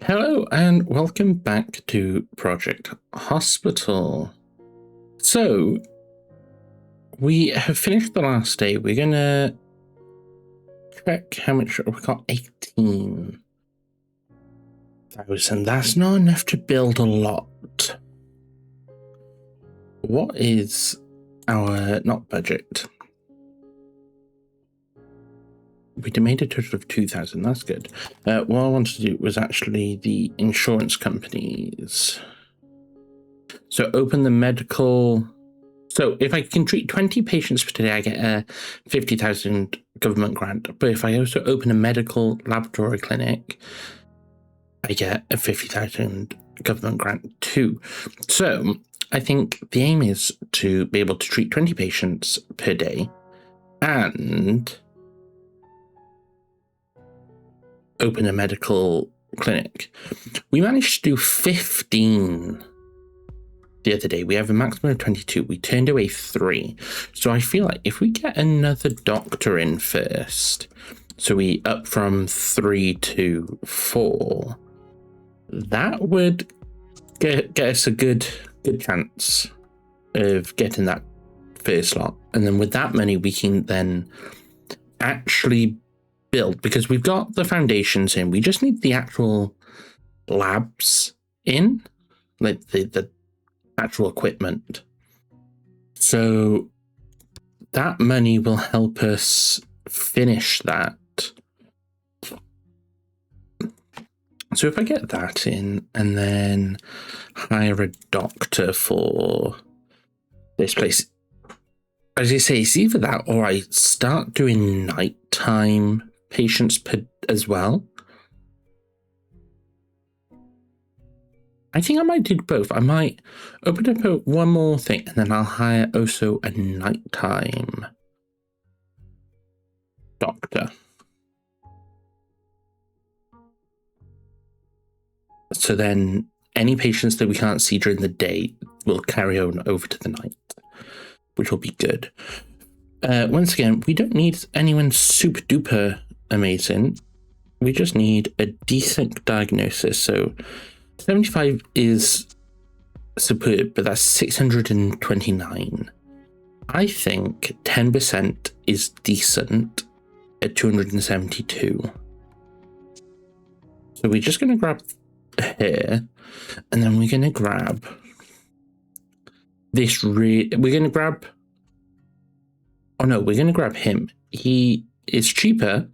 Hello and welcome back to Project Hospital. So, we have finished the last day. We're gonna check how much we got. 18,000. That's not enough to build a lot. What is our not budget? We made a total of 2,000. That's good. What I wanted to do was actually the insurance companies. So open the medical. So if I can treat 20 patients per day, I get a 50,000 government grant. But if I also open a medical laboratory clinic, I get a 50,000 government grant too. So I think the aim is to be able to treat 20 patients per day and open a medical clinic. We managed to do 15 the other day. We have a maximum of 22. We turned away 3. So I feel like if we get another doctor in first, so we up from 3 to 4, that would get us a good chance of getting that first lot. And then with that money, we can then actually build, because we've got the foundations in. We just need the actual labs in, like the actual equipment. So that money will help us finish that. So if I get that in and then hire a doctor for this place, as you say, it's either that or I start doing nighttime patients as well. I think I might do both. I might open up one more thing and then I'll hire also a nighttime doctor. So then any patients that we can't see during the day will carry on over to the night, which will be good. Once again, we don't need anyone super duper amazing. We just need a decent diagnosis. So 75 is superb, but that's 629. I think 10% is decent at 272. So we're just going to grab here, and then we're going to grab this. We're going to grab. Oh no, we're going to grab him. He is cheaper,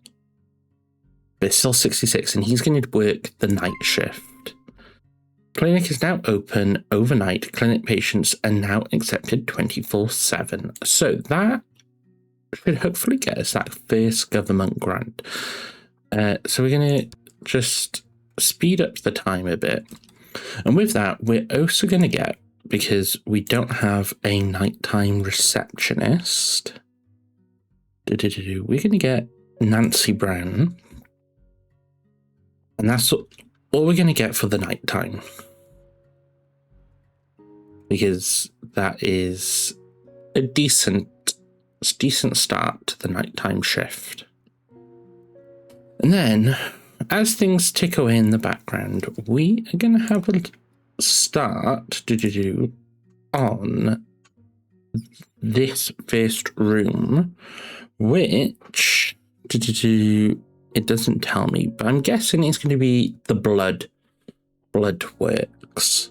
but it's still 66, and he's going to work the night shift. Clinic is now open overnight. Clinic patients are now accepted 24/7. So that should hopefully get us that first government grant. So we're going to just speed up the time a bit. And with that, we're also going to get, because we don't have a nighttime receptionist, we're going to get Nancy Brown. And that's all we're going to get for the nighttime, because that is a decent start to the nighttime shift. And then, as things tick away in the background, we are going to have a start on this first room, which it doesn't tell me, but I'm guessing it's going to be the blood works.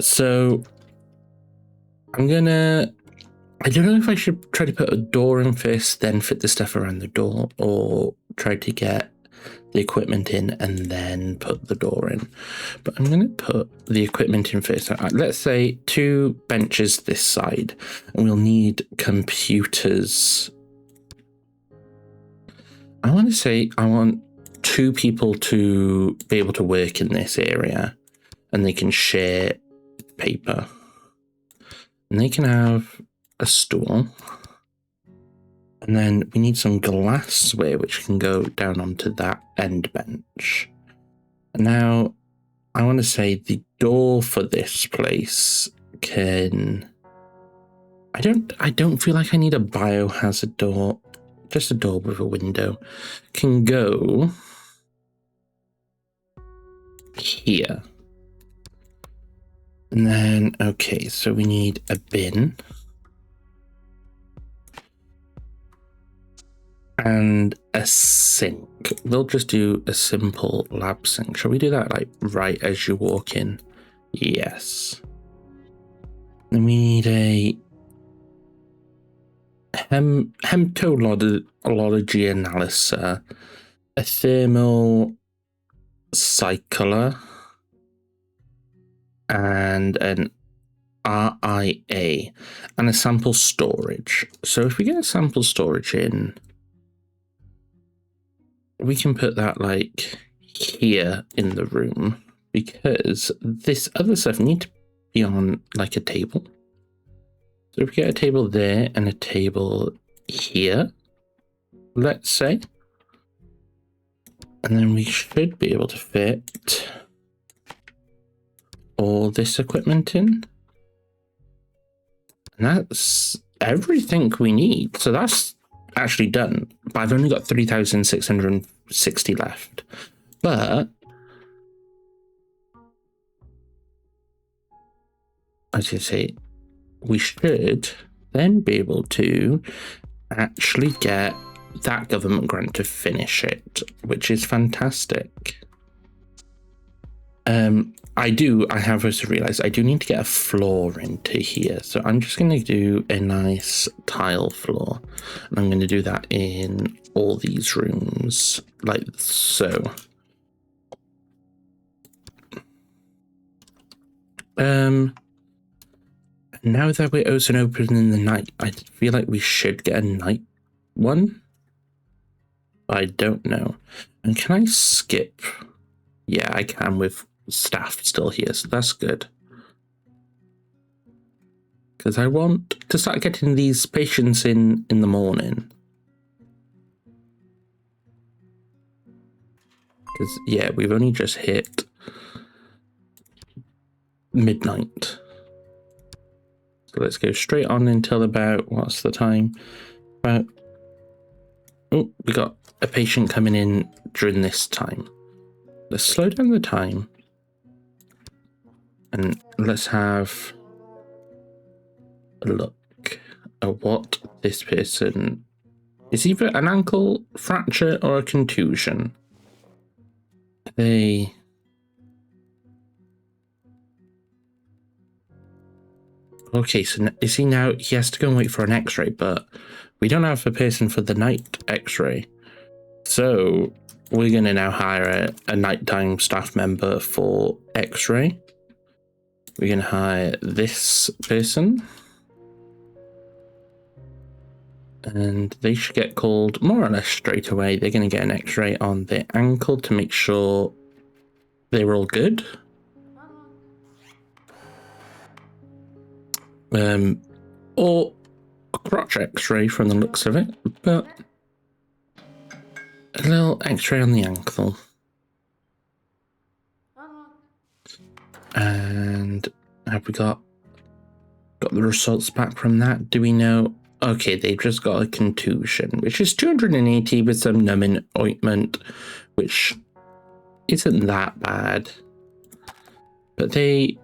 So I don't know if I should try to put a door in first, then fit the stuff around the door, or try to get the equipment in and then put the door in. But I'm going to put the equipment in first. Let's say 2 benches this side, and we'll need computers. I want to say I want 2 people to be able to work in this area, and they can share paper, and they can have a stool, and then we need some glassware which can go down onto that end bench. And now I want to say the door for this place can, I don't feel like I need a biohazard door. Just a door with a window can go here. And then, okay, so we need a bin. And a sink. We'll just do a simple lab sink. Shall we do that like right as you walk in? Yes. Then we need a hematology analyzer, a thermal cycler, and an RIA, and a sample storage. So if we get a sample storage in, we can put that like here in the room, because this other stuff needs to be on like a table. So if we get a table there and a table here, let's say, and then we should be able to fit all this equipment in. And that's everything we need. So that's actually done. But I've only got 3,660 left. But as you say, we should then be able to actually get that government grant to finish it, which is fantastic. I have also realized I do need to get a floor into here. So I'm just going to do a nice tile floor. And I'm going to do that in all these rooms like so. Now that we're also open in the night, I feel like we should get a night one. I don't know. And can I skip? Yeah, I can with staff still here, so that's good. Because I want to start getting these patients in the morning. Because, yeah, we've only just hit midnight. So let's go straight on until about, what's the time? About, oh, we got a patient coming in during this time. Let's slow down the time. And let's have a look at what this person is, either an ankle fracture or a contusion. Okay, so is he now? He has to go and wait for an x-ray, but we don't have a person for the night x-ray. So we're going to now hire a nighttime staff member for x-ray. We're going to hire this person. And they should get called more or less straight away. They're going to get an x-ray on their ankle to make sure they're all good. Or a crotch x-ray from the looks of it, but a little x-ray on the ankle. And have we got the results back from that? Do we know? Okay, they've just got a contusion, which is 280 with some numbing ointment, which isn't that bad. But they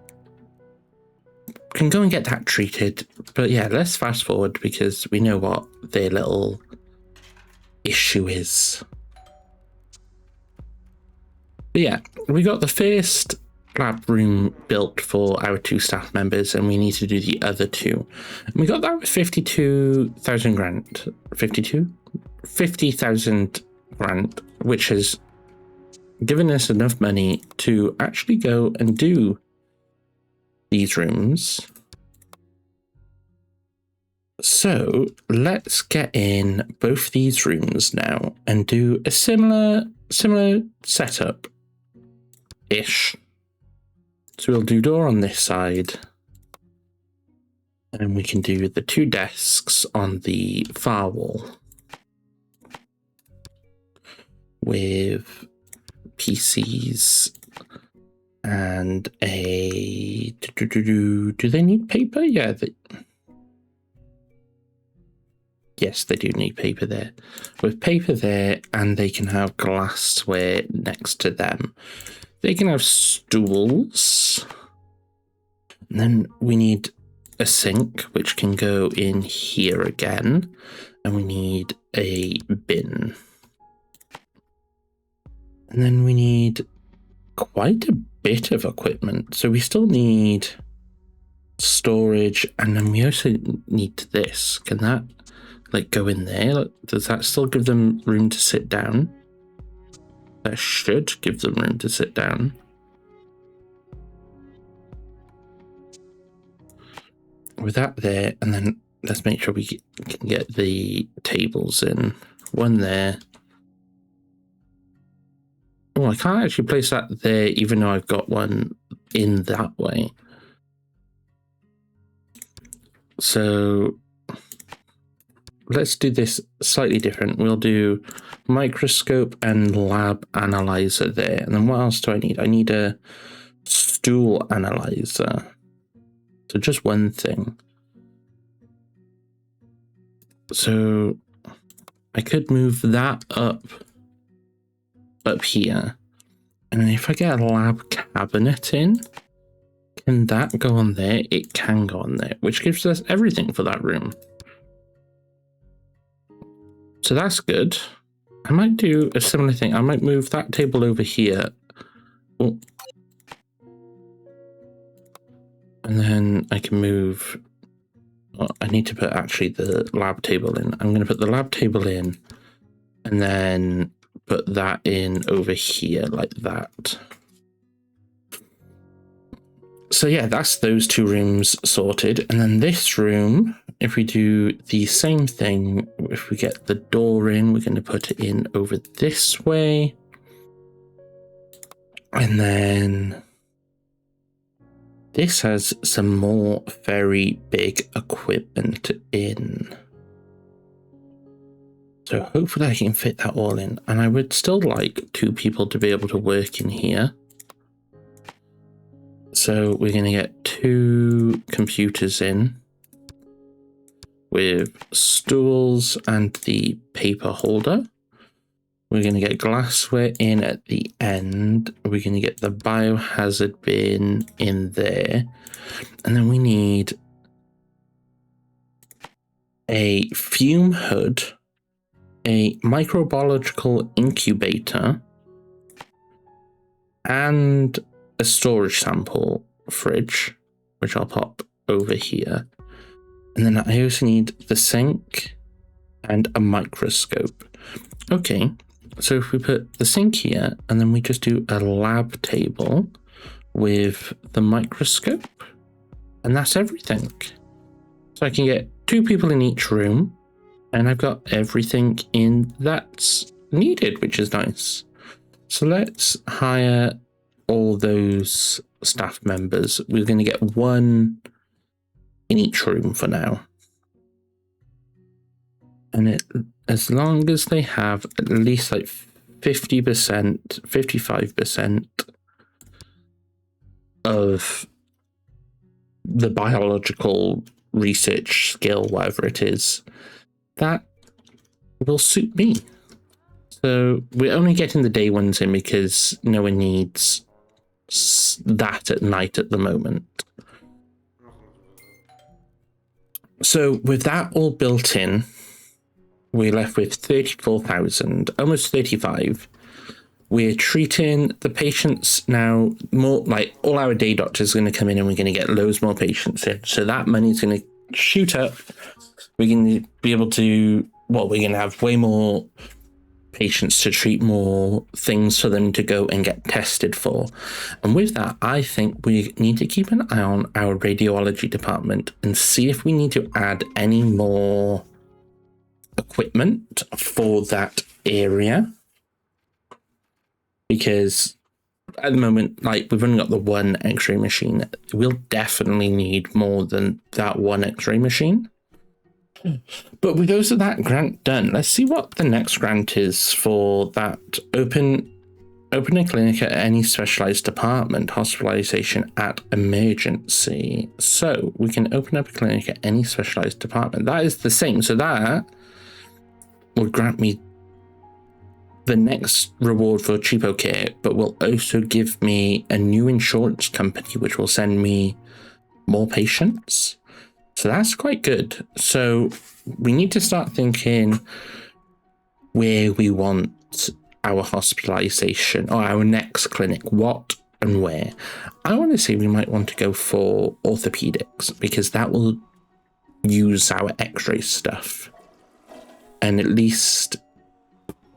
can go and get that treated. But yeah, let's fast forward because we know what their little issue is. But yeah, we got the first lab room built for our 2 staff members, and we need to do the other 2. And we got that with 52,000 grant. 50,000 grant, which has given us enough money to actually go and do these rooms. So let's get in both these rooms now and do a similar setup ish. So we'll do door on this side, and we can do the 2 desks on the far wall with PCs and a do they need paper? Yeah, yes, they do need paper there. With paper there, and they can have glassware next to them. They can have stools. And then we need a sink, which can go in here again. And we need a bin. And then we need quite a bit of equipment. So we still need storage, and then we also need this. Can that like go in there? Does that still give them room to sit down? That should give them room to sit down. With that there, and then let's make sure we can get the tables in. One there. Oh, I can't actually place that there, even though I've got one in that way. So let's do this slightly different. We'll do microscope and lab analyzer there. And then what else do I need? I need a stool analyzer. So just one thing. So I could move that up here. And if I get a lab cabinet in, can that go on there? It can go on there, which gives us everything for that room. So that's good. I might do a similar thing. I might move that table over here. Oh. And then I can move... Oh, I need to put actually the lab table in. I'm going to put the lab table in and then put that in over here like that. So yeah, that's those two rooms sorted. And then this room, if we do the same thing, if we get the door in, we're going to put it in over this way. And then this has some more very big equipment in. So hopefully I can fit that all in. And I would still like 2 people to be able to work in here. So we're going to get 2 computers in with stools and the paper holder. We're going to get glassware in at the end. We're going to get the biohazard bin in there. And then we need a fume hood, a microbiological incubator, and a storage sample fridge, which I'll pop over here. And then I also need the sink and a microscope. Okay, so if we put the sink here and then we just do a lab table with the microscope, and that's everything. So I can get 2 people in each room and I've got everything in that's needed, which is nice. So let's hire all those staff members. We're going to get 1 in each room for now. And as long as they have at least like 50%, 55% of the biological research skill, whatever it is, that will suit me. So we're only getting the day ones in because no one needs that at night at the moment. So with that all built in, we're left with 34,000, almost 35. We're treating the patients now more, like all our day doctors are going to come in and we're going to get loads more patients in. So that money's going to shoot up. We're going to be able to, well, we're going to have way more patients to treat, more things for them to go and get tested for. And with that, I think we need to keep an eye on our radiology department and see if we need to add any more equipment for that area. Because at the moment, like, we've only got the 1 x-ray machine. We'll definitely need more than that 1 x-ray machine. But with those of that grant done, let's see what the next grant is for that open a clinic at any specialized department, hospitalization at emergency. So we can open up a clinic at any specialized department. That is the same. So that would grant me the next reward for cheapo care, but will also give me a new insurance company, which will send me more patients. So that's quite good. So we need to start thinking where we want our hospitalization or our next clinic, what and where. I want to say we might want to go for orthopedics because that will use our x-ray stuff. And at least,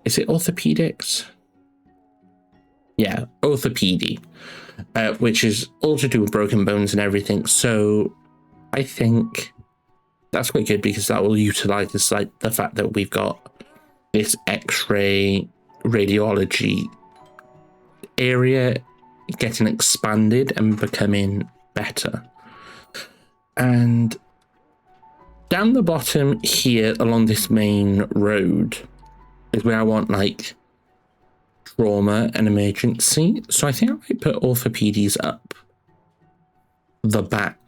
is it orthopedics? Yeah, orthopedy, which is all to do with broken bones and everything. So I think that's quite good because that will utilize this, like the fact that we've got this x-ray radiology area getting expanded and becoming better. And down the bottom here along this main road is where I want like trauma and emergency. So I think I might put orthopedics up the back,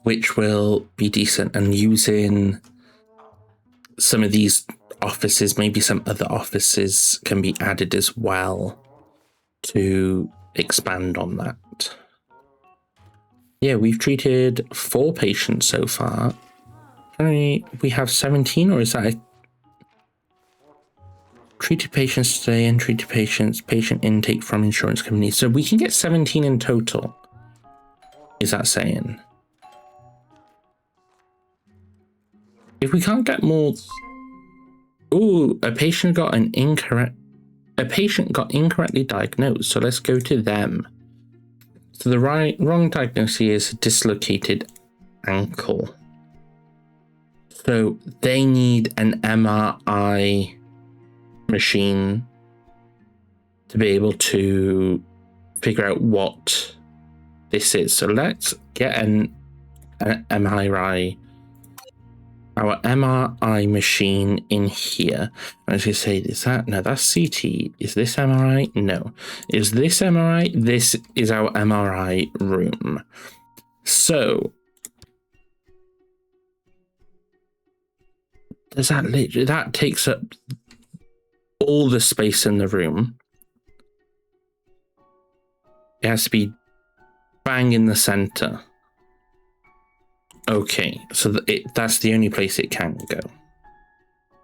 which will be decent, and using some of these offices, maybe some other offices can be added as well to expand on that. Yeah, we've treated 4 patients so far. We have 17, or is that treated patients today and treated patients, patient intake from insurance companies. So we can get 17 in total. Is that saying? If we can't get more... Ooh, a patient got incorrectly diagnosed. So let's go to them. So the wrong diagnosis is dislocated ankle. So they need an MRI machine to be able to figure out what this is. So let's get an MRI, our MRI machine in here. I was going to say, is that, no, that's CT. Is this MRI? No. Is this MRI? This is our MRI room. So does that takes up all the space in the room. It has to be bang in the center. Okay, so that's the only place it can go.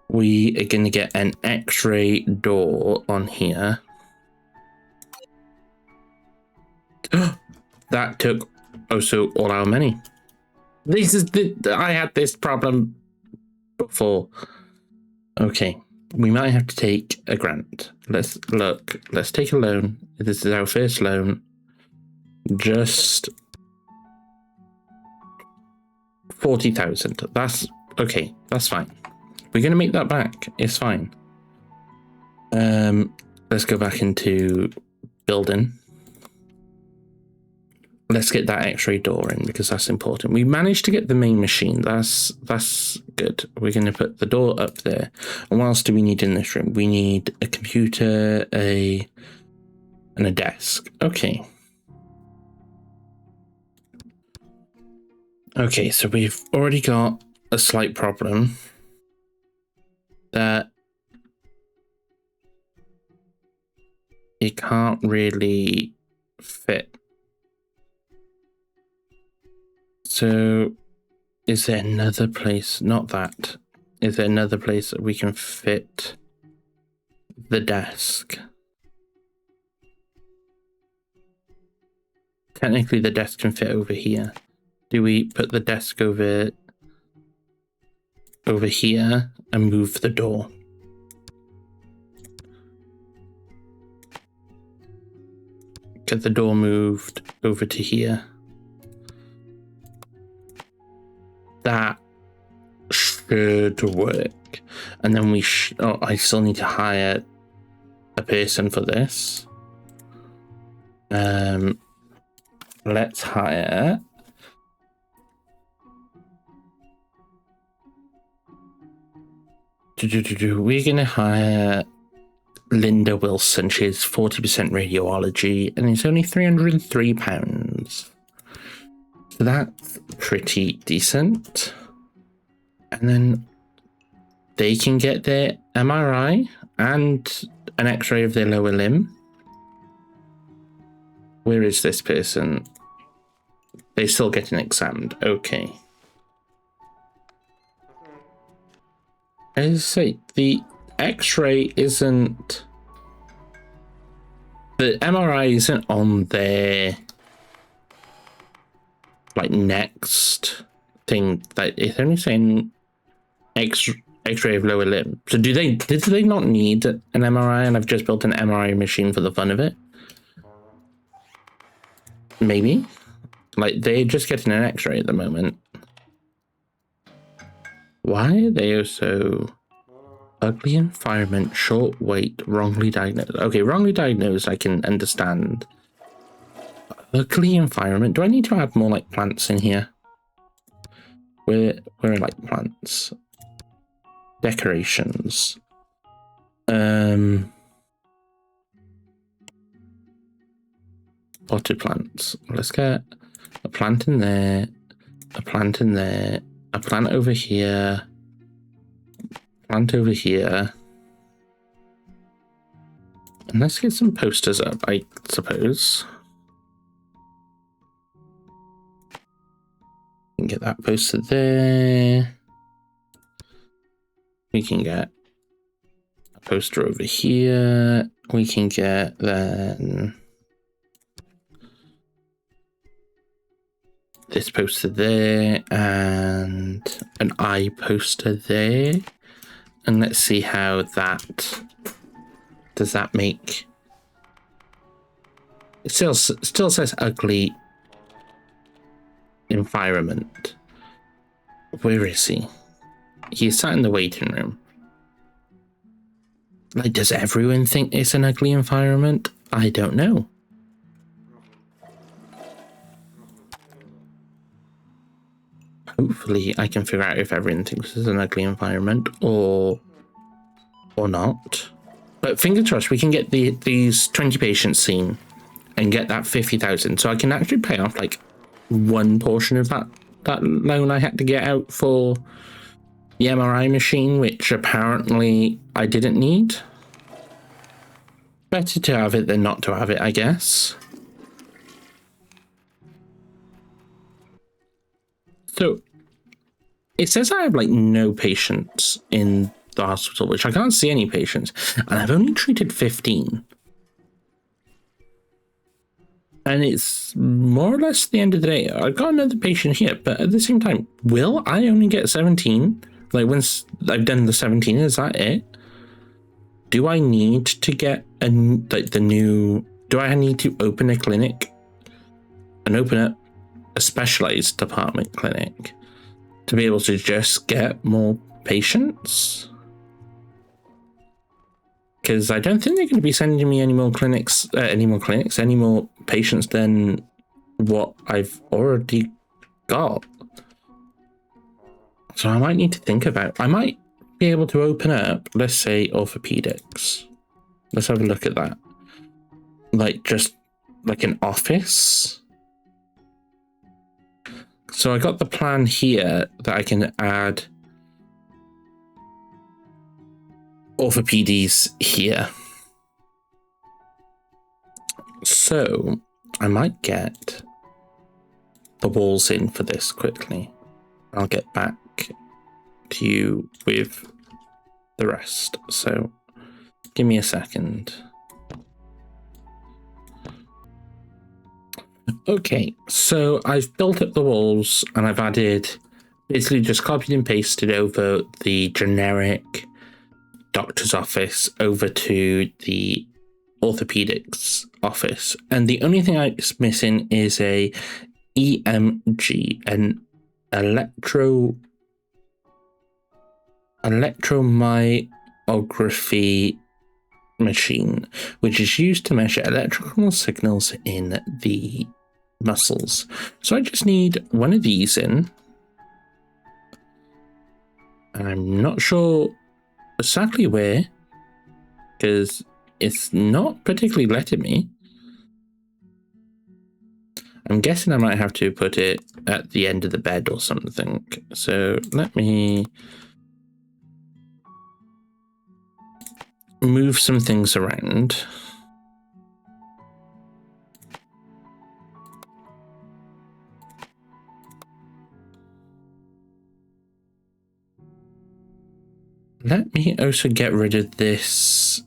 We are going to get an x-ray door on here. That took also all our money. This is I had this problem before. Okay. We might have to take a grant. Let's take a loan. This is our first loan. Just 40,000. That's okay. That's fine. We're going to make that back. It's fine. Let's go back into building. Let's get that x-ray door in because that's important. We managed to get the main machine. That's good. We're going to put the door up there. And what else do we need in this room? We need a computer, and a desk. Okay. Okay, so we've already got a slight problem that it can't really fit. So is there another place? Not that. Is there another place that we can fit the desk? Technically the desk can fit over here. Do we put the desk over here and move the door? Get the door moved over to here. That should work. And then I still need to hire a person for this. Let's hire we're gonna hire Linda Wilson. She's 40% radiology and it's only £303. So that's pretty decent. And then they can get their MRI and an x-ray of their lower limb. Where is this person? They still getting examined. Okay. As I say, the x-ray isn't... The MRI isn't on their... like, next thing. Like, it's only saying x-ray of lower limb. So did they not need an MRI and I've just built an MRI machine for the fun of it? Maybe. Like, they're just getting an x-ray at the moment. Why are they so ugly environment, short wait, wrongly diagnosed? Okay, wrongly diagnosed I can understand. Ugly environment. Do I need to add more like plants in here? Where are like plants? Decorations. Potted plants. Let's get a plant in there, a plant in there, a plant over here, plant over here. And let's get some posters up, I suppose. We can get that poster there. We can get a poster over here. We can get then this poster there and an eye poster there. And let's see how that... Does that make... It still says ugly environment. Where is he? He's sat in the waiting room. Like, does everyone think it's an ugly environment? I don't know. Hopefully I can figure out if everyone thinks it's an ugly environment or not. But fingers crossed we can get these 20 patients seen and get that 50,000. So I can actually pay off like one portion of that loan I had to get out for the MRI machine, which apparently I didn't need. Better to have it than not to have it, I guess. So it says I have like no patients in the hospital, which I can't see any patients, and I've only treated 15. And it's more or less the end of the day. I've got another patient here, but at the same time, will I only get 17? Like, once I've done the 17, is that it? Do I need to get the new... Do I need to open a clinic and open up a specialized department clinic to be able to just get more patients? Because I don't think they're going to be sending me any more patients than what I've already got. So I might need to think about... I might be able to open up, let's say, orthopedics. Let's have a look at that. Like, just like an office. So I got the plan here that I can add orthopedics here. So I might get the walls in for this quickly. I'll get back to you with the rest. So give me a second. Okay, so I've built up the walls and I've added, basically just copied and pasted over the generic doctor's office over to the orthopedics office. And the only thing I'm missing is a EMG, an electromyography machine, which is used to measure electrical signals in the muscles. So I just need one of these in. I'm not sure exactly where, because it's not particularly letting me. I'm guessing I might have to put it at the end of the bed or something. So let me move some things around. Let me also get rid of this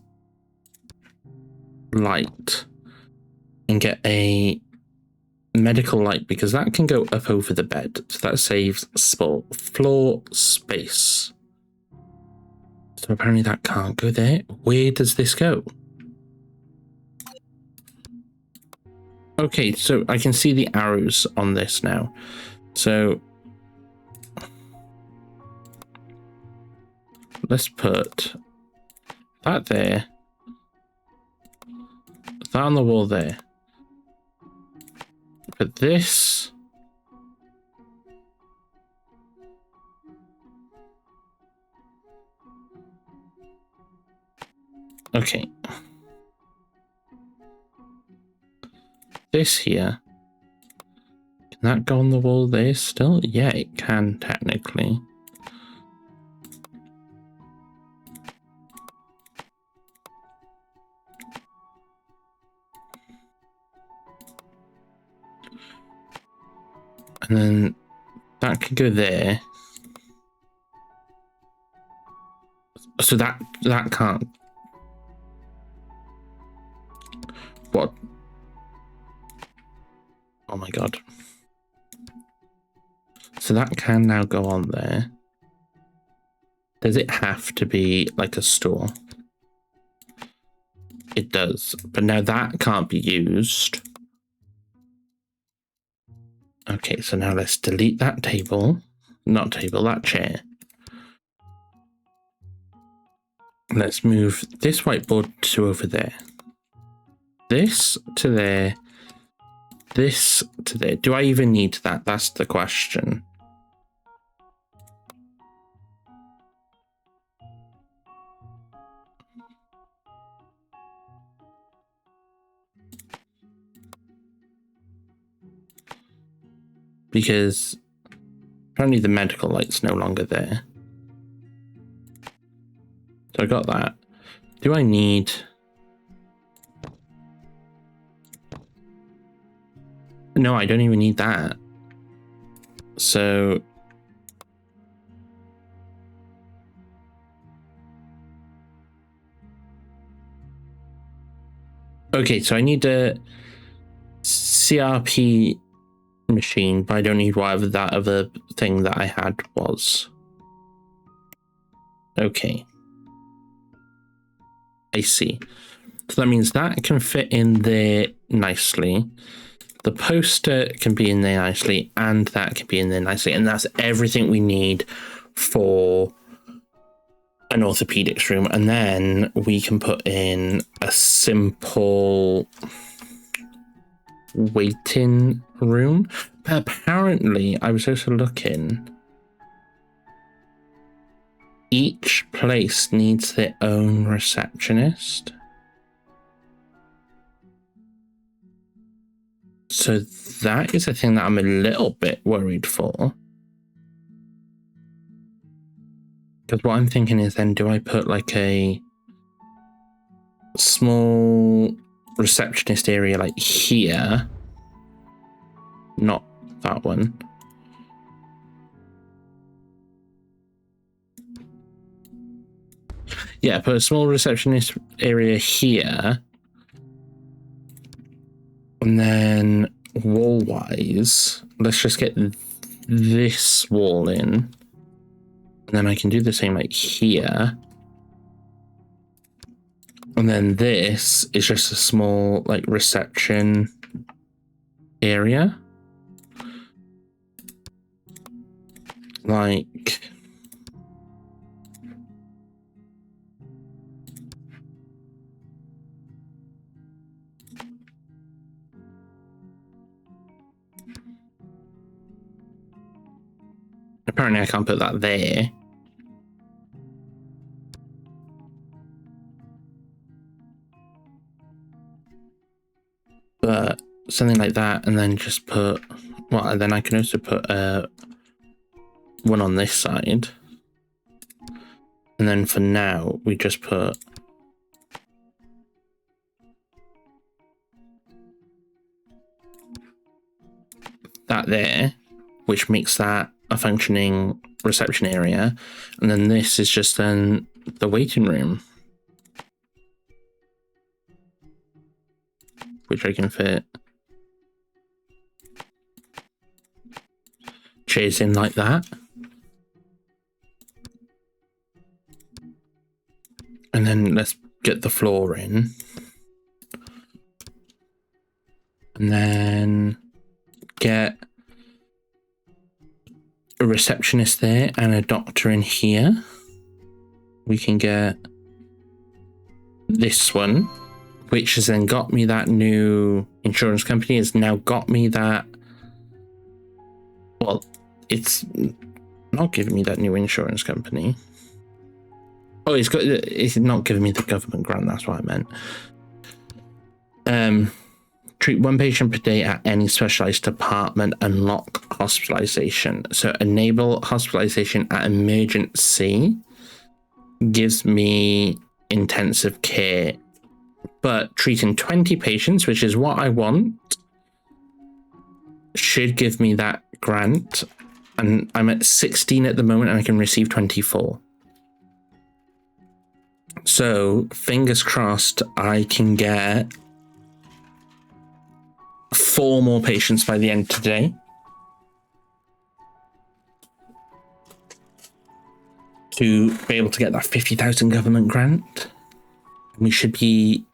light and get a medical light, because that can go up over the bed. So that saves floor space. So apparently that can't go there. Where does this go? Okay, so I can see the arrows on this now. So let's put that there. That on the wall there. Put this. Okay. This here. Can that go on the wall there still? Yeah, it can technically. And then that could go there. So that can't. What? Oh my god. So that can now go on there. Does it have to be like a store? It does. But now that can't be used. Okay, so now let's delete that table. Not table, that chair. Let's move this whiteboard to over there. This to there. This to there. Do I even need that? That's the question. Because apparently the medical light's no longer there. So I got that. Do I need... No, I don't even need that. So... Okay, so I need a CRP machine, but I don't need whatever that other thing that I had was. Okay. I see. So that means that can fit in there nicely. The poster can be in there nicely, and that can be in there nicely. And that's everything we need for an orthopedics room. And then we can put in a simple waiting room. But apparently, I was also looking, each place needs their own receptionist. So that is a thing that I'm a little bit worried for. Because what I'm thinking is then, do I put like a small receptionist area like here? Not that one. Yeah, put a small receptionist area here. And then wall-wise, let's just get this wall in. And then I can do the same like here. And then this is just a small like reception area. Like... Apparently I can't put that there. But something like that, and then just put... Well, and then I can also put one on this side. And then for now, we just put that there, which makes that a functioning reception area. And then this is just then the waiting room, which I can fit chairs in like that. And then let's get the floor in. And then get a receptionist there and a doctor in here. We can get this one, which has then got me that new insurance company, has now got me that. Well, it's not giving me that new insurance company. Oh, it's not giving me the government grant, that's what I meant. Treat one patient per day at any specialized department, unlock hospitalization. So enable hospitalization at emergency gives me intensive care, but treating 20 patients, which is what I want, should give me that grant. And I'm at 16 at the moment and I can receive 24. So fingers crossed I can get 4 more patients by the end of today. To be able to get that 50,000 government grant. We should be,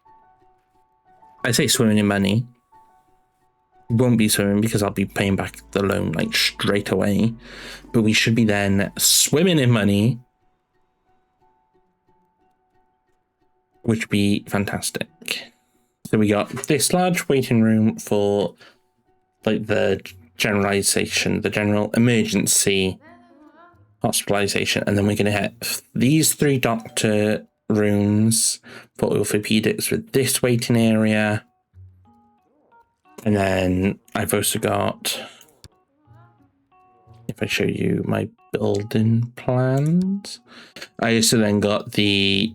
I say swimming in money. Won't be swimming because I'll be paying back the loan like straight away. But we should be then swimming in money, which would be fantastic. So we got this large waiting room for like the generalization, the general emergency hospitalization, and then we're going to have these 3 doctor rooms for orthopedics with this waiting area. And then I've also got, if I show you my building plans, I also then got the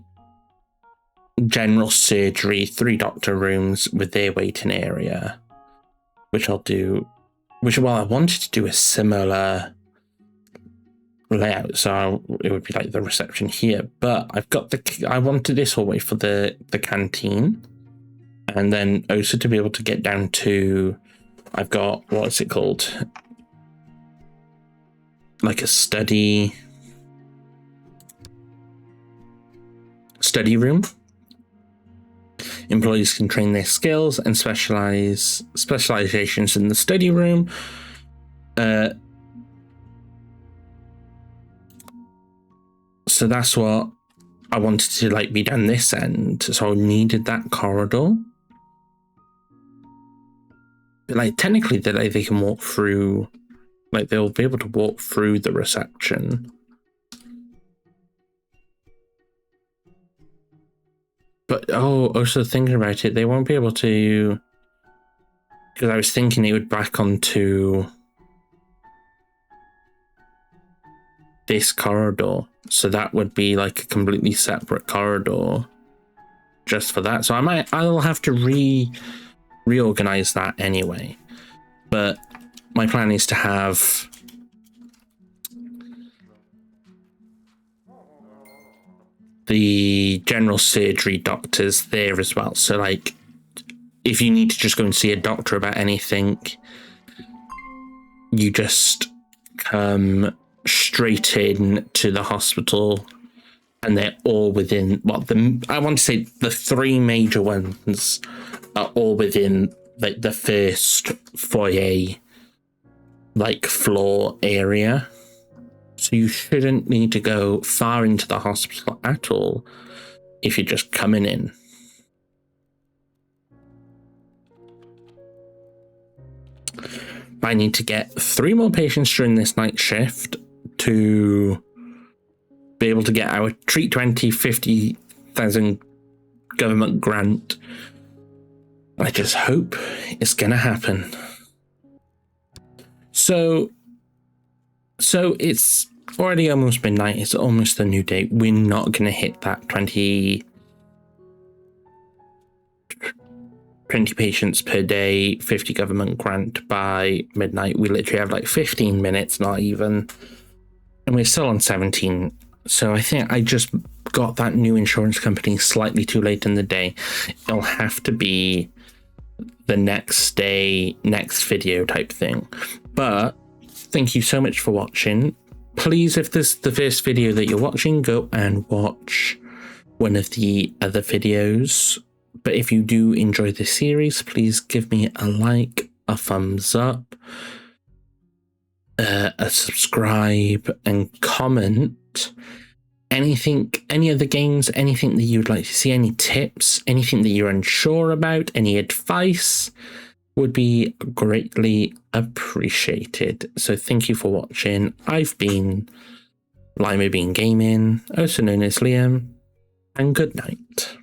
general surgery 3 doctor rooms with their waiting area, which I'll do, well, I wanted to do a similar layout, so it would be like the reception here, but I've got I wanted this hallway for the canteen, and then also to be able to get down to, I've got, what's it called, like a study room. Employees can train their skills and specializations in the study room. So that's what I wanted to like be down this end. So I needed that corridor. But like technically they can walk through, like they'll be able to walk through the reception. But also thinking about it, they won't be able to, because I was thinking it would back onto this corridor. So that would be like a completely separate corridor just for that. So I'll have to reorganize that anyway. But my plan is to have the general surgery doctors there as well. So like if you need to just go and see a doctor about anything, you just come straight in to the hospital, and they're all within, well, I want to say the 3 major ones are all within like the first foyer, like floor area. So you shouldn't need to go far into the hospital at all if you're just coming in. I need to get 3 more patients during this night shift to be able to get our Treat 20 50,000 government grant. I just hope it's gonna happen. So it's already almost midnight. It's almost a new day. We're not gonna hit that 20 20 patients per day, 50 government grant by midnight. We literally have like 15 minutes, not even. And we're still on 17. So I think I just got that new insurance company slightly too late in the day. It'll have to be the next day, next video type thing. But thank you so much for watching. Please, if this is the first video that you're watching, go and watch one of the other videos. But if you do enjoy this series, please give me a like, a thumbs up, a subscribe, and comment. Anything, any other games, anything that you'd like to see, any tips, anything that you're unsure about, any advice would be greatly appreciated. So thank you for watching. I've been Lima Bean Gaming, also known as Liam, and good night.